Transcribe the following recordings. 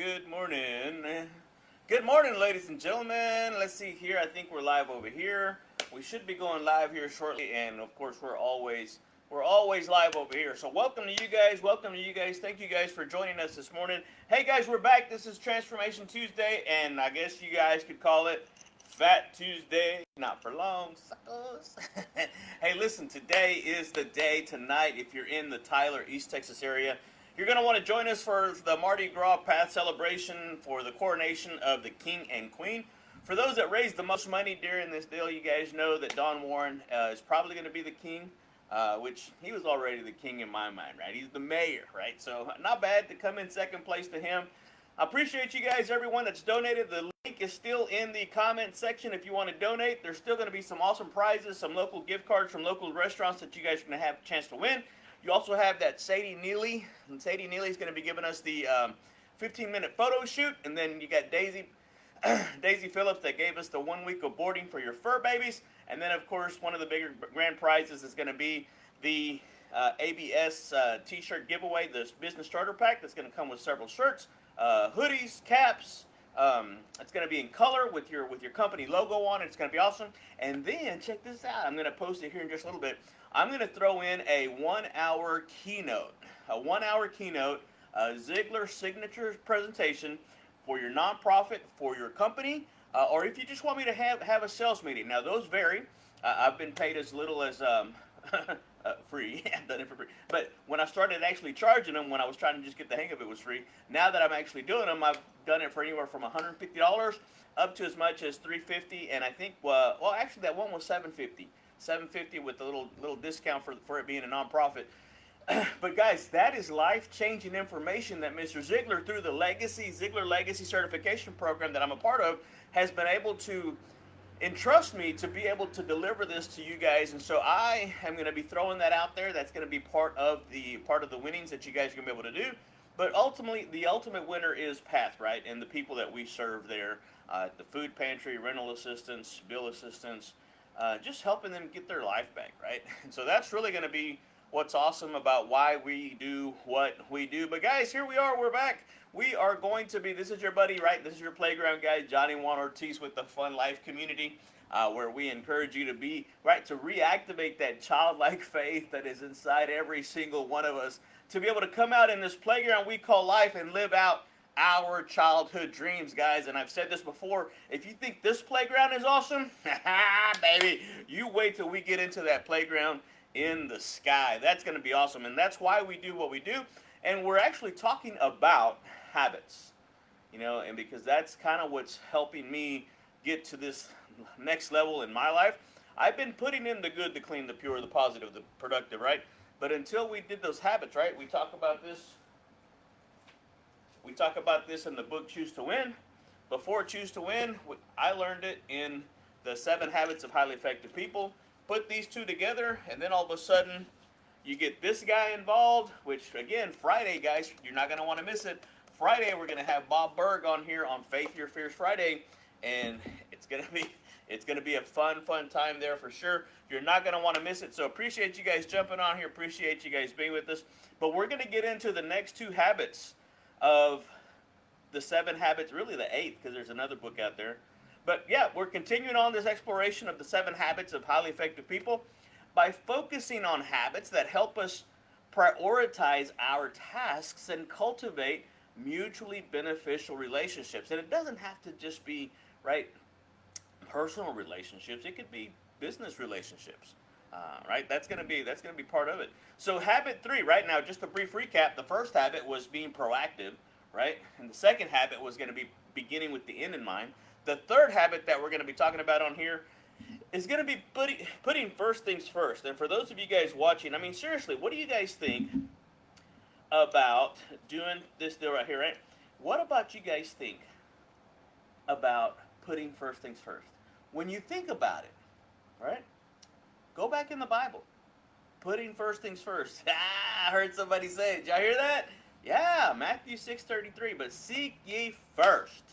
Good morning. Good morning, ladies and gentlemen. Let's see here. I think we're live over here. We should be going live here shortly, and of course, we're always live over here. So welcome to you guys. Welcome to you guys. Thank you guys for joining us this morning. Hey guys, we're back. This is Transformation Tuesday, and I guess you guys could call it Fat Tuesday. Not for long, suckers. Hey, listen. Today is the day. Tonight, if you're in the Tyler, East Texas area, you're going to want to join us for the Mardi Gras Path celebration for the coronation of the King and Queen. For those that raised the most money during this deal, you guys know that Don Warren is probably going to be the king, which he was already the king in my mind, right? He's the mayor, right? So not bad to come in second place to him. I appreciate you guys, everyone that's donated. The link is still in the comment section if you want to donate. There's still going to be some awesome prizes, some local gift cards from local restaurants that you guys are going to have a chance to win. You also have that Sadie Neely. And Sadie Neely is going to be giving us the 15-minute photo shoot. And then you got Daisy Phillips that gave us the 1 week of boarding for your fur babies. And then, of course, one of the bigger grand prizes is going to be the ABS t-shirt giveaway, this business starter pack that's going to come with several shirts, hoodies, caps. It's going to be in color with your company logo on it. It's going to be awesome. And then, check this out. I'm going to post it here in just a little bit. I'm going to throw in a 1 hour keynote. A 1 hour keynote, Ziegler signature presentation for your nonprofit, for your company, or if you just want me to have a sales meeting. Now, those vary. I've been paid as little as free. I've done it for free. But when I started actually charging them, when I was trying to just get the hang of it, was free. Now that I'm actually doing them, I've done it for anywhere from $150 up to as much as $350. And I think, well, actually, that one was $750 with a little discount for it being a nonprofit. But guys, that is life-changing information that Mr. Ziegler, through the Ziegler Legacy Certification Program that I'm a part of, has been able to entrust me to be able to deliver this to you guys. And so I am going to be throwing that out there. That's going to be part of the winnings that you guys are going to be able to do. But ultimately, the ultimate winner is Path, right? And the people that we serve there, the food pantry, rental assistance, bill assistance, just helping them get their life back, right? And so that's really going to be what's awesome about why we do what we do. But guys, here we are. We're back. We are going to be, this is your buddy, right? This is your playground guy, Johnny Juan Ortiz with the FuNLiFe community, where we encourage you to be, right, to reactivate that childlike faith that is inside every single one of us, to be able to come out in this playground we call life and live out our childhood dreams, guys. And I've said this before, if you think this playground is awesome, baby, you wait till we get into that playground in the sky. That's going to be awesome. And that's why we do what we do. And we're actually talking about habits, and because that's kind of what's helping me get to this next level in my life. I've been putting in the good, the clean, the pure, the positive, the productive, right? But until we did those habits, right, we talk about this in the book Choose to Win. Before Choose to Win, I learned it in the 7 Habits of Highly Effective People. Put these two together, and then all of a sudden, you get this guy involved, which, again, Friday, guys, you're not going to want to miss it. Friday, we're going to have Bob Berg on here on Faith Your Fears Friday, and it's going to be a fun time there for sure. You're not going to want to miss it, so appreciate you guys jumping on here. Appreciate you guys being with us. But we're going to get into the next 2 habits of the 7 habits, really the 8th, because there's another book out there. But yeah, we're continuing on this exploration of the 7 habits of highly effective people by focusing on habits that help us prioritize our tasks and cultivate mutually beneficial relationships. And it doesn't have to just be, right, personal relationships. It could be business relationships, right? That's gonna be part of it. So habit 3, right now, just a brief recap. The first habit was being proactive, right? And the second habit was going to be beginning with the end in mind. The third habit that we're going to be talking about on here is going to be putting first things first. And for those of you guys watching, I mean, seriously, what do you guys think about doing this deal right here, right? What about you guys think about putting first things first? When you think about it, right? Go back in the Bible. Putting first things first. I heard somebody say it. Did y'all hear that? Yeah, Matthew 6:33. But seek ye first.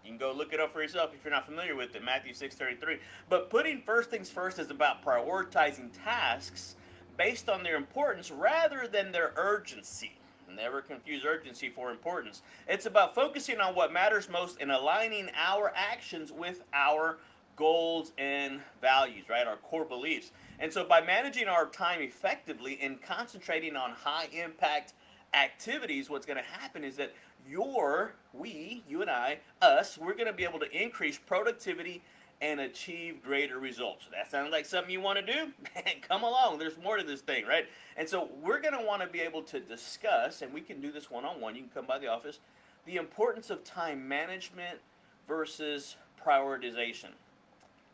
You can go look it up for yourself if you're not familiar with it, Matthew 6:33. But putting first things first is about prioritizing tasks based on their importance rather than their urgency. Never confuse urgency for importance. It's about focusing on what matters most and aligning our actions with our goals and values, right? Our core beliefs. And so by managing our time effectively and concentrating on high impact activities, what's going to happen is that you and I, us, we're going to be able to increase productivity and achieve greater results. That sounds like something you want to do? Man, come along. There's more to this thing, right? And so we're going to want to be able to discuss, and we can do this one-on-one. You can come by the office, the importance of time management versus prioritization.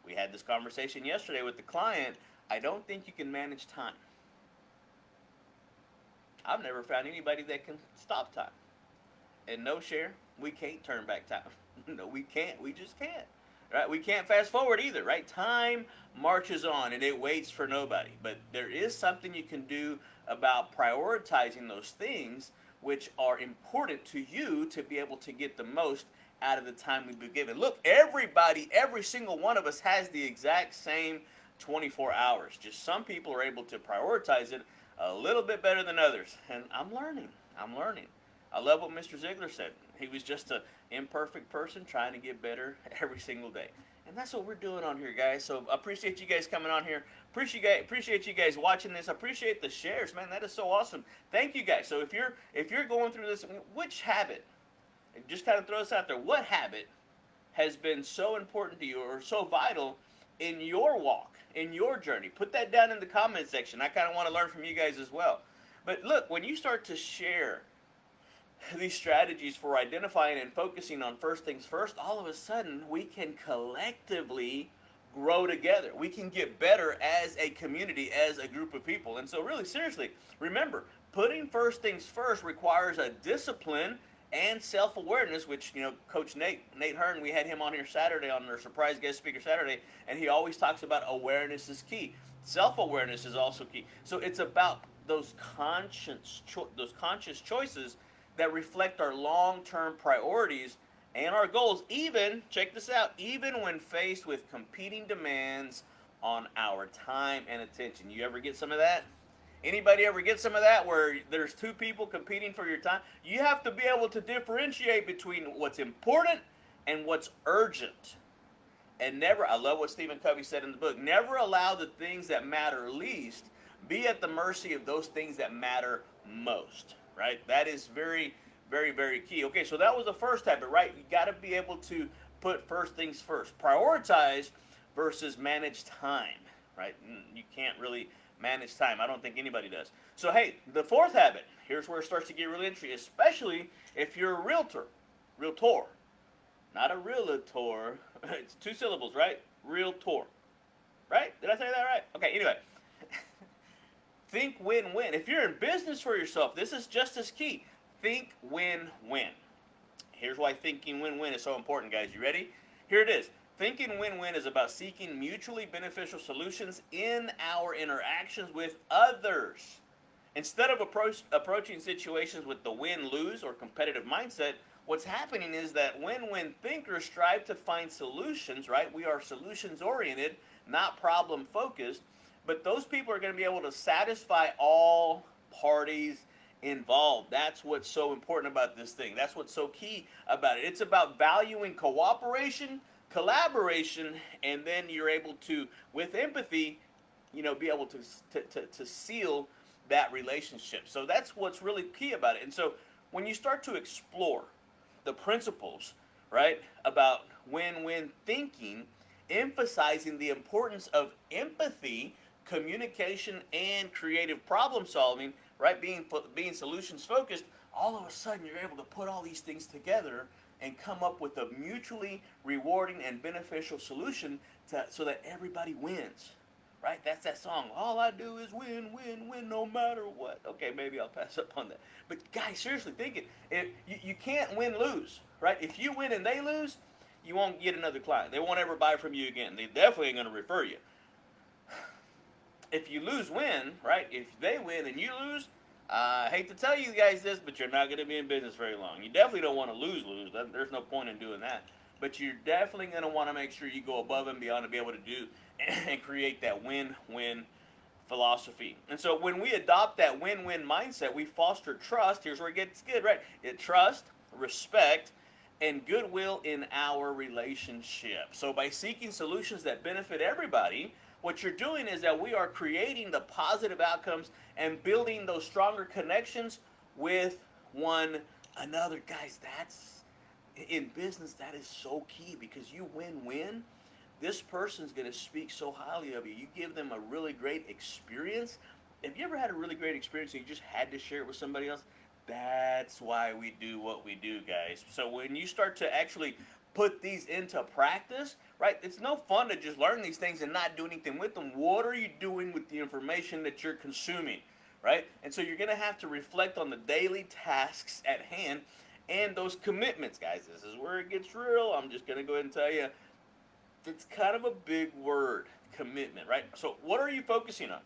We had this conversation yesterday with the client. I don't think you can manage time. I've never found anybody that can stop time. And no, Cher, we can't turn back time. No, we can't. We just can't. Right? We can't fast forward either, right? Time marches on and it waits for nobody. But there is something you can do about prioritizing those things which are important to you to be able to get the most out of the time we've been given. Look, everybody, every single one of us has the exact same 24 hours. Just some people are able to prioritize it a little bit better than others. And I'm learning. I love what Mr. Ziegler said. He was just an imperfect person trying to get better every single day. And that's what we're doing on here, guys. So I appreciate you guys coming on here. Appreciate you guys watching this. I appreciate the shares, man. That is so awesome. Thank you, guys. So if you're going through this, which habit, just kind of throw this out there, what habit has been so important to you or so vital in your walk, in your journey? Put that down in the comment section. I kind of want to learn from you guys as well. But look, when you start to share these strategies for identifying and focusing on first things first, all of a sudden we can collectively grow together. We can get better as a community, as a group of people. And so really, seriously, remember, putting first things first requires a discipline and self-awareness, which, Coach Nate Hearn, we had him on here Saturday on our surprise guest speaker Saturday, and he always talks about awareness is key. Self-awareness is also key. So it's about those conscious choices that reflect our long-term priorities and our goals, even, check this out, even when faced with competing demands on our time and attention. You ever get some of that? Anybody ever get some of that where there's two people competing for your time? You have to be able to differentiate between what's important and what's urgent. And never, I love what Stephen Covey said in the book, never allow the things that matter least be at the mercy of those things that matter most, right? That is very, very, very key. Okay, so that was the first habit, right? You got to be able to put first things first. Prioritize versus manage time, right? You can't really manage time. I don't think anybody does. So, hey, the fourth habit, here's where it starts to get really interesting, especially if you're a realtor. Not a realtor. It's two syllables, right? Realtor. Right? Did I say that right? Okay, anyway. Think win-win. If you're in business for yourself, this is just as key. Think win-win. Here's why thinking win-win is so important, guys. You ready? Here it is. Thinking win-win is about seeking mutually beneficial solutions in our interactions with others. Instead of approaching situations with the win-lose or competitive mindset, what's happening is that win-win thinkers strive to find solutions, right? We are solutions-oriented, not problem-focused. But those people are going to be able to satisfy all parties involved. That's what's so important about this thing. That's what's so key about it. It's about valuing cooperation, collaboration, and then you're able to, with empathy, be able to seal that relationship. So that's what's really key about it. And so when you start to explore the principles, right, about win-win thinking, emphasizing the importance of empathy, communication, and creative problem solving, right, being solutions focused, all of a sudden you're able to put all these things together and come up with a mutually rewarding and beneficial solution so that everybody wins, right? That's that song, all I do is win, win, win, no matter what. Okay, maybe I'll pass up on that. But guys, seriously, think it. You can't win-lose, right? If you win and they lose, you won't get another client. They won't ever buy from you again. They definitely ain't going to refer you. If you lose-win, right, if they win and you lose, I hate to tell you guys this, but you're not going to be in business very long. You definitely don't want to lose. There's no point in doing that. But you're definitely going to want to make sure you go above and beyond to be able to do and create that win-win philosophy. And so when we adopt that win-win mindset, we foster trust. Here's where it gets good, right? Trust, respect, and goodwill in our relationship. So by seeking solutions that benefit everybody, what you're doing is that we are creating the positive outcomes and building those stronger connections with one another. Guys, that's in business, that is so key, because you win-win. This person's going to speak so highly of you. You give them a really great experience. Have you ever had a really great experience and you just had to share it with somebody else? That's why we do what we do, guys. So when you start to actually put these into practice, right, it's no fun to just learn these things and not do anything with them. What are you doing with the information that you're consuming, right? And so you're going to have to reflect on the daily tasks at hand and those commitments, guys. This is where it gets real. I'm just going to go ahead and tell you, it's kind of a big word, commitment, right? So what are you focusing on?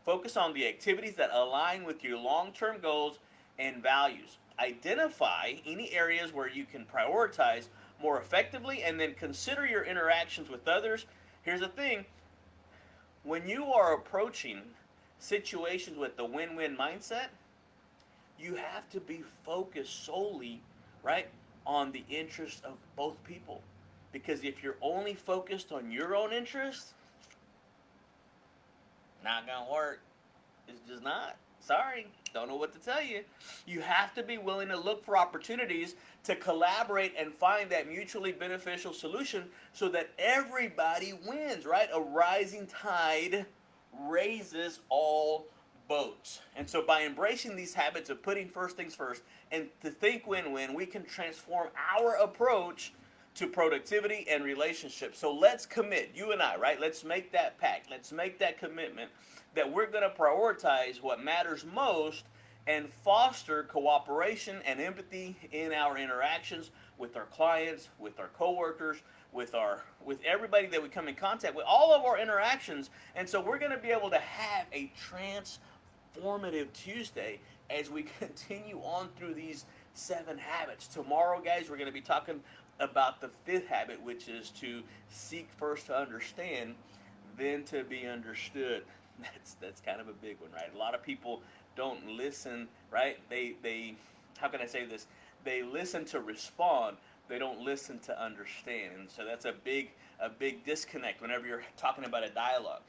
Focus on the activities that align with your long-term goals and values. Identify any areas where you can prioritize more effectively, and then consider your interactions with others. Here's the thing. When you are approaching situations with the win-win mindset, you have to be focused solely, right, on the interests of both people. Because if you're only focused on your own interests, not gonna work. It's just not. Sorry, don't know what to tell you. You have to be willing to look for opportunities to collaborate and find that mutually beneficial solution so that everybody wins, right? A rising tide raises all boats. And so by embracing these habits of putting first things first and to think win-win, we can transform our approach to productivity and relationships. So let's commit, you and I, right? Let's make that pact. Let's make that commitment that we're going to prioritize what matters most and foster cooperation and empathy in our interactions with our clients, with our coworkers, with everybody that we come in contact with, all of our interactions. And so we're going to be able to have a transformative Tuesday as we continue on through these 7 habits. Tomorrow, guys, we're going to be talking about the 5th habit, which is to seek first to understand, then to be understood. That's kind of a big one, right? A lot of people don't listen, right? They how can I say this? They listen to respond. They don't listen to understand, and so that's a big disconnect whenever you're talking about a dialogue.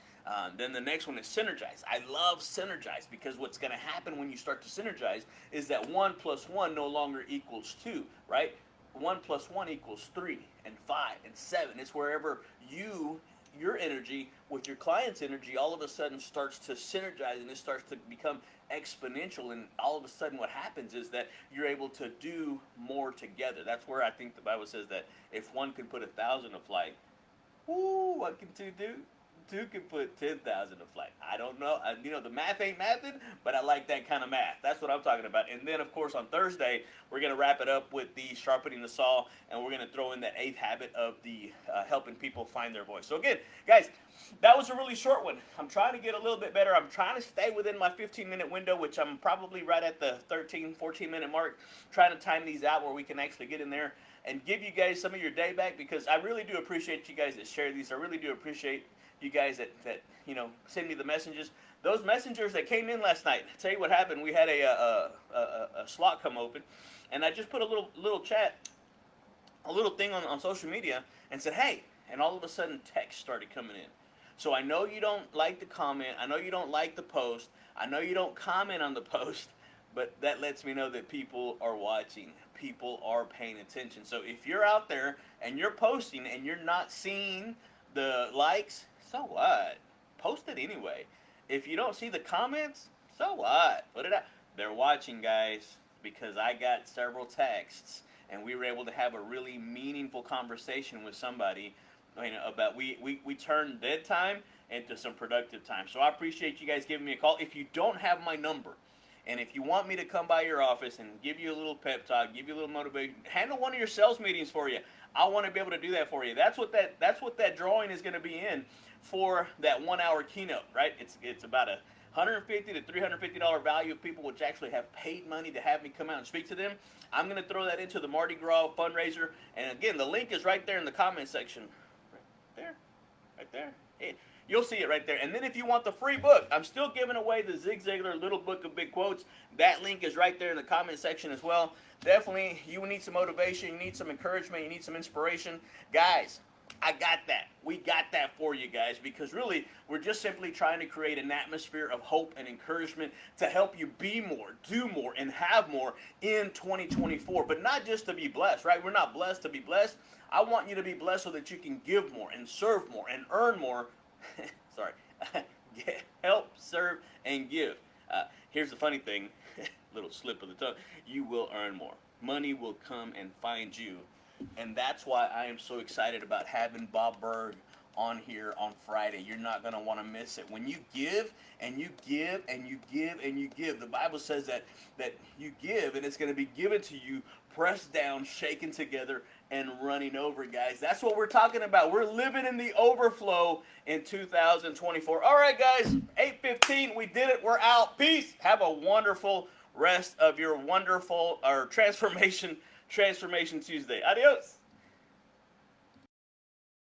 Then the next one is synergize. I love synergize because what's going to happen when you start to synergize is that 1 + 1 no longer equals 2, right? 1 + 1 equals 3 and 5 and 7. It's wherever your energy with your client's energy all of a sudden starts to synergize, and it starts to become exponential, and all of a sudden what happens is that you're able to do more together. That's where I think the Bible says that if one could put 1,000 to flight, what can 2 do? 2 can put 10,000 to flight. I don't know. The math ain't mathing, but I like that kind of math. That's what I'm talking about. And then, of course, on Thursday, we're going to wrap it up with the sharpening the saw, and we're going to throw in that 8th habit of the helping people find their voice. So again, guys, that was a really short one. I'm trying to get a little bit better. I'm trying to stay within my 15-minute window, which I'm probably right at the 13, 14-minute mark, trying to time these out where we can actually get in there and give you guys some of your day back, because I really do appreciate you guys that share these. I really do appreciate you guys that send me the messages. Those messengers that came in last night, I'll tell you what happened. We had a slot come open, and I just put a little chat, a little thing on social media, and said, hey, and all of a sudden text started coming in. So I know you don't like the comment. I know you don't like the post. I know you don't comment on the post, but that lets me know that people are watching. People are paying attention. So if you're out there and you're posting and you're not seeing the likes, so what? Post it anyway. If you don't see the comments, so what? Put it out. They're watching, guys, because I got several texts and we were able to have a really meaningful conversation with somebody about we turned dead time into some productive time. So I appreciate you guys giving me a call. If you don't have my number, and if you want me to come by your office and give you a little pep talk, give you a little motivation, handle one of your sales meetings for you, I want to be able to do that for you. That's what that drawing is going to be in for that 1-hour keynote, right? It's about a $150 to $350 value of people which actually have paid money to have me come out and speak to them. I'm going to throw that into the Mardi Gras fundraiser, and again, the link is right there in the comment section. Right there. You'll see it right there. And then if you want the free book, I'm still giving away the Zig Ziglar Little Book of Big Quotes. That link is right there in the comment section as well. Definitely, you need some motivation, you need some encouragement, you need some inspiration. Guys, I got that. We got that for you guys, because really, we're just simply trying to create an atmosphere of hope and encouragement to help you be more, do more, and have more in 2024. But not just to be blessed, right? We're not blessed to be blessed. I want you to be blessed so that you can give more and serve more and earn more. Sorry. Help, serve, and give. Here's the funny thing. Little slip of the tongue. You will earn more. Money will come and find you. And that's why I am so excited about having Bob Berg on here on Friday. You're not going to want to miss it. When you give and you give and you give and you give, the Bible says that you give and it's going to be given to you, pressed down, shaken together, and running over, guys. That's what we're talking about. We're living in the overflow in 2024. All right, guys, 8:15. We did it. We're out. Peace. Have a wonderful rest of your wonderful Transformation Tuesday. Adios.